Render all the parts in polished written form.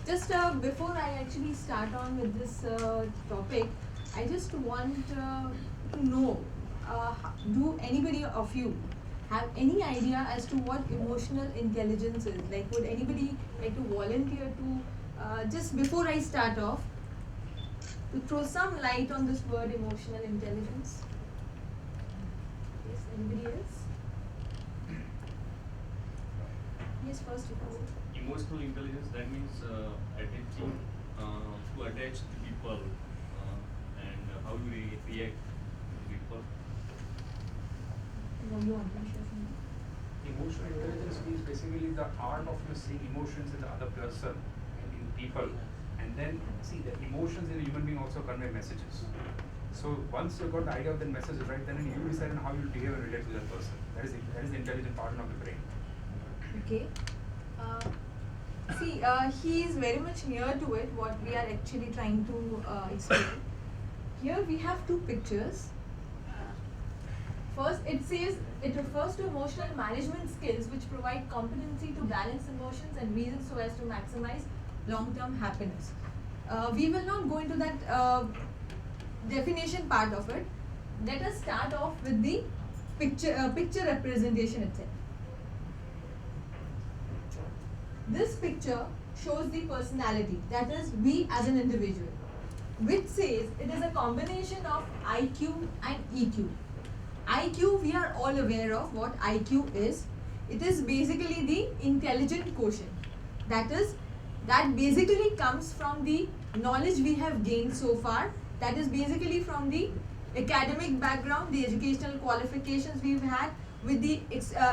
Just before I actually start on with this topic, I just want to know, do anybody of you have any idea as to what emotional intelligence is? Like, would anybody like to volunteer to, just before I start off, to throw some light on this word emotional intelligence? Yes, anybody else? Yes, first you can say. Emotional intelligence, that means attaching to attach to people and how you react to people. You want to share something? Emotional intelligence is basically the art of seeing emotions in the other person and in people, and then see the emotions in a human being also convey messages. So once you got the idea of the message right, then you decide on how you behave and relate to that person. That is the intelligent part of the brain. Okay. See, he is very much near to it, what we are actually trying to explain. Here we have two pictures. First, it says it refers to emotional management skills which provide competency to balance emotions and reasons so as to maximize long-term happiness. We will not go into that definition part of it. Let us start off with the picture representation itself. This picture shows the personality, that is we as an individual, which says it is a combination of IQ and EQ. IQ, we are all aware of what IQ is. It is basically the intelligent quotient. That basically comes from the knowledge we have gained so far. That is basically from the academic background, the educational qualifications we've had, with the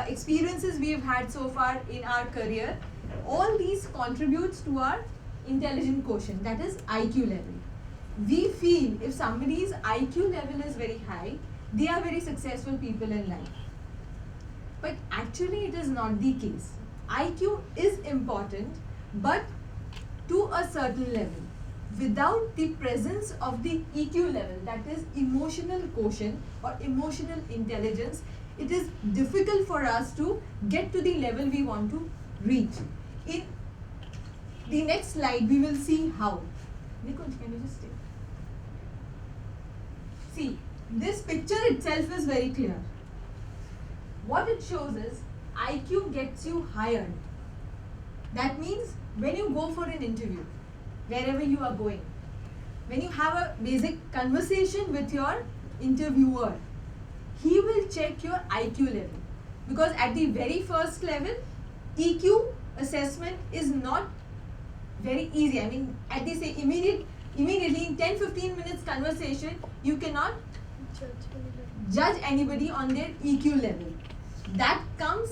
experiences we've had so far in our career. All these contributes to our intelligent quotient, that is IQ level. We feel if somebody's IQ level is very high, they are very successful people in life. But actually it is not the case. IQ is important, but to a certain level. Without the presence of the EQ level, that is emotional quotient or emotional intelligence, it is difficult for us to get to the level we want to reach. In the next slide, we will see how. Nikunj, can you just stay? See, this picture itself is very clear. What it shows is IQ gets you hired. That means when you go for an interview, wherever you are going, when you have a basic conversation with your interviewer, he will check your IQ level. Because at the very first level, EQ assessment is not very easy. I mean, at this immediately in 10-15 minutes conversation, you cannot judge anybody on their EQ level. That comes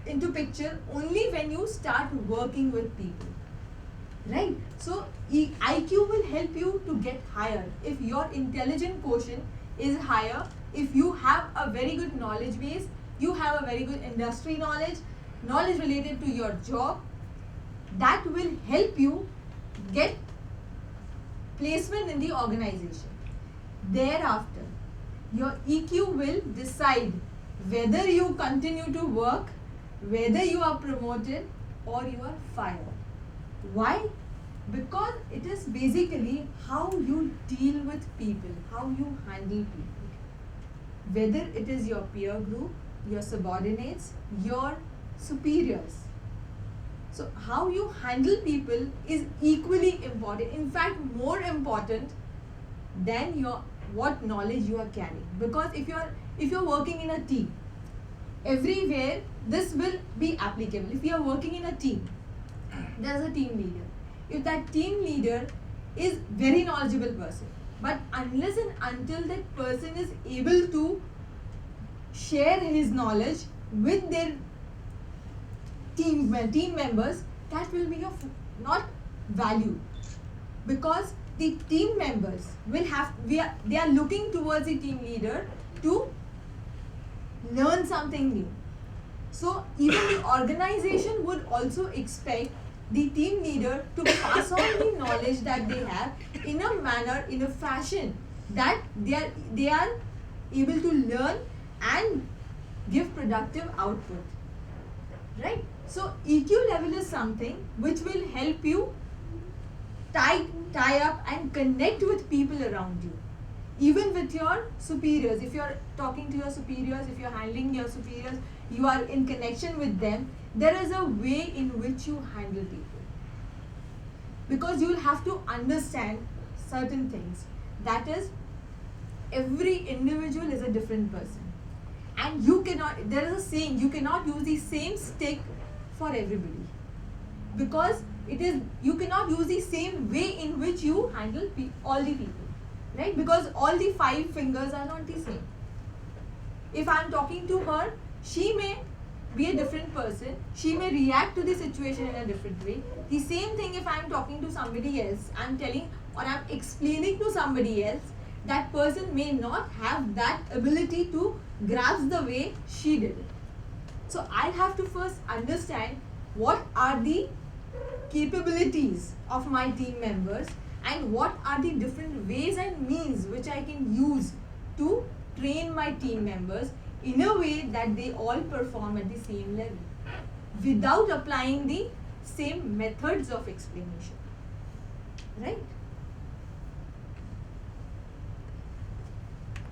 into picture only when you start working with people, right? So IQ will help you to get higher. If your intelligent quotient is higher, if you have a very good knowledge base, you have a very good industry knowledge related to your job, that will help you get placement in the organization. Thereafter, your EQ will decide whether you continue to work, whether you are promoted or you are fired. Why? Because it is basically how you deal with people, how you handle people. Whether it is your peer group, your subordinates, your superiors. So how you handle people is equally important. In fact, more important than what knowledge you are carrying. Because if you're working in a team, everywhere this will be applicable. If you are working in a team, there's a team leader. If that team leader is very knowledgeable person, but unless and until that person is able to share his knowledge with their team members, that will be of not value. Because the team members they are looking towards the team leader to learn something new. So even the organization would also expect the team leader to pass on the knowledge that they have in a manner, in a fashion that they are able to learn and give productive output. Right? So EQ level is something which will help you tie up and connect with people around you, even with your superiors. If you're talking to your superiors, if you're handling your superiors, you are in connection with them. There is a way in which you handle people, because you'll have to understand certain things. That is, every individual is a different person, and you cannot, there is a saying, you cannot use the same stick for everybody, because it is, you cannot use the same way in which you handle all the people, right? Because all the 5 fingers are not the same. If I'm talking to her, she may be a different person, she may react to the situation in a different way. The same thing if I'm talking to somebody else, I'm telling or I'm explaining to somebody else, that person may not have that ability to grasp the way she did it. So I have to first understand what are the capabilities of my team members and what are the different ways and means which I can use to train my team members in a way that they all perform at the same level without applying the same methods of explanation, right?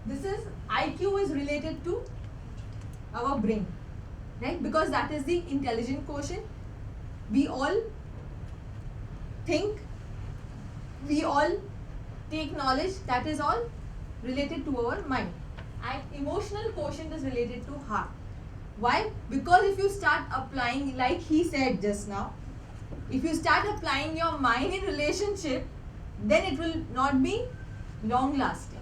This is, IQ is related to our brain, right? Because that is the intelligent quotient. We all think, we all take knowledge, that is all related to our mind. And emotional quotient is related to heart. Why? Because if you start applying, like he said just now, if you start applying your mind in relationship, then it will not be long lasting.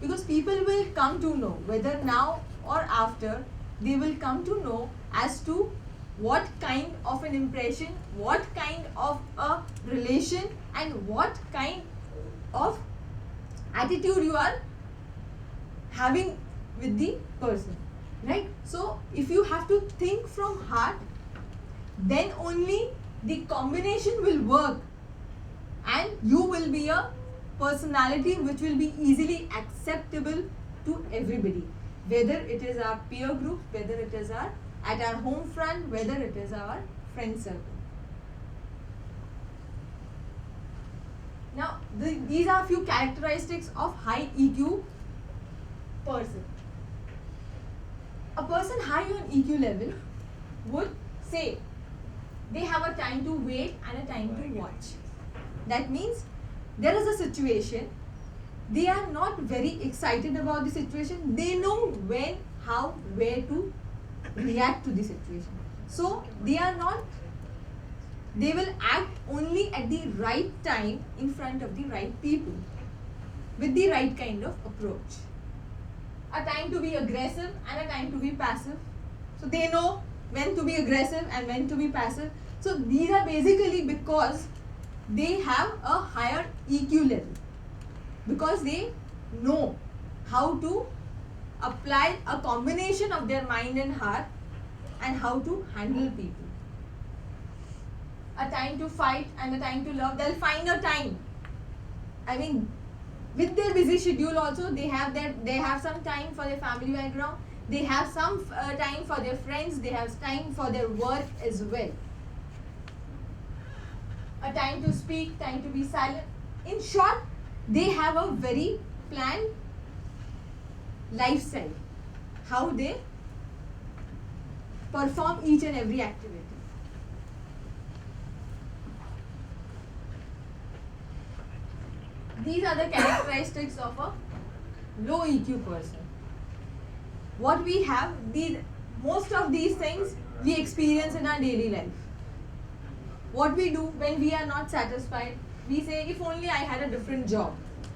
Because people will come to know, whether now or after, they will come to know as to what kind of an impression, what kind of a relation, and what kind of attitude you are having with the person, right? So if you have to think from heart, then only the combination will work, and you will be a personality which will be easily acceptable to everybody, whether it is our peer group, whether it is our at our home front, whether it is our friend circle. Now these are few characteristics of high EQ person. A person high on EQ level would say they have a time to wait and a time to watch. That means there is a situation, they are not very excited about the situation, they know when, how, where to react to the situation. So they are not, they will act only at the right time in front of the right people with the right kind of approach. A time to be aggressive and a time to be passive. So they know when to be aggressive and when to be passive. So these are basically because they have a higher EQ level, because they know how to apply a combination of their mind and heart and how to handle people. A time to fight and a time to love, they'll find a time. I mean, with their busy schedule also, they have some time for their family background, they have some time for their friends, they have time for their work as well. A time to speak, time to be silent. In short, they have a very planned lifestyle, how they perform each and every activity. These are the characteristics of a low EQ person. What we have, most of these things we experience in our daily life. What we do when we are not satisfied, we say, if only I had a different job.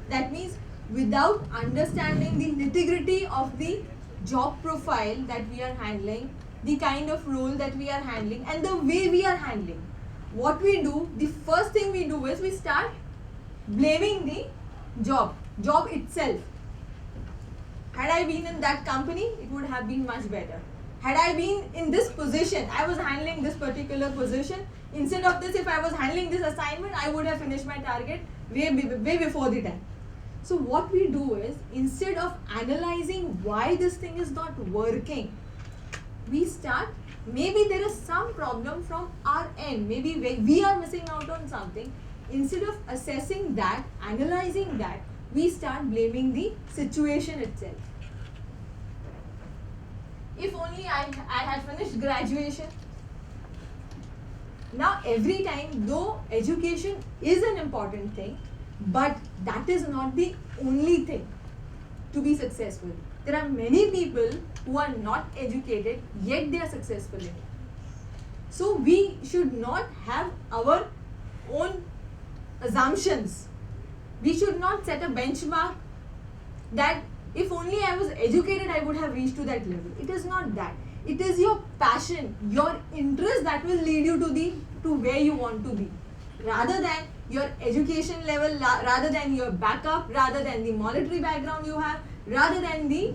That means without understanding the nitty-gritty of the job profile that we are handling, the kind of role that we are handling, and the way we are handling, what we do, the first thing we do is we start blaming the job itself. Had I been in that company, it would have been much better. Had I been in this position, I was handling this particular position, instead of this, if I was handling this assignment, I would have finished my target way before the time. So what we do is, instead of analyzing why this thing is not working, we start, maybe there is some problem from our end, maybe we are missing out on something, instead of assessing that, analyzing that, we start blaming the situation itself. If only I had finished graduation. Now every time, though education is an important thing, but that is not the only thing to be successful. There are many people who are not educated, yet they are successful in it. So we should not have our own assumptions. We should not set a benchmark that if only I was educated, I would have reached to that level. It is not that. It is your passion, your interest that will lead you to where you want to be. Rather than your education level, rather than your backup, rather than the monetary background you have, rather than the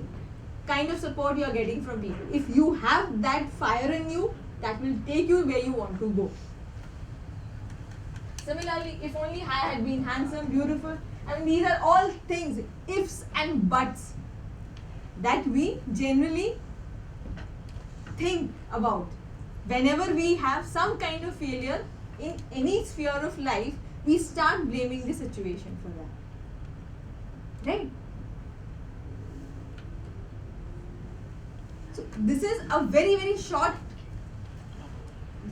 kind of support you are getting from people. If you have that fire in you, that will take you where you want to go. Similarly, if only I had been handsome, beautiful, I mean, these are all things, ifs and buts, that we generally think about. Whenever we have some kind of failure in any sphere of life, we start blaming the situation for that. Right? So, this is a very, very short,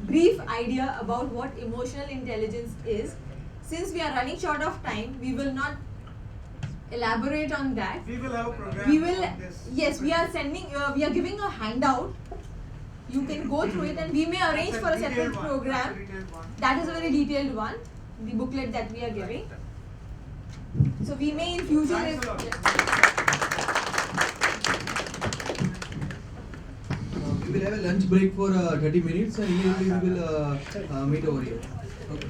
brief idea about what emotional intelligence is. Since we are running short of time, we will not elaborate on that. We will have a program. We will, on this. yes, we are giving a handout. You can go through it, and we may arrange for a separate program. That is a very detailed one, the booklet that we are giving. So we may in future. Thanks a lot. We will have a lunch break for 30 minutes and immediately we will meet over here. Okay.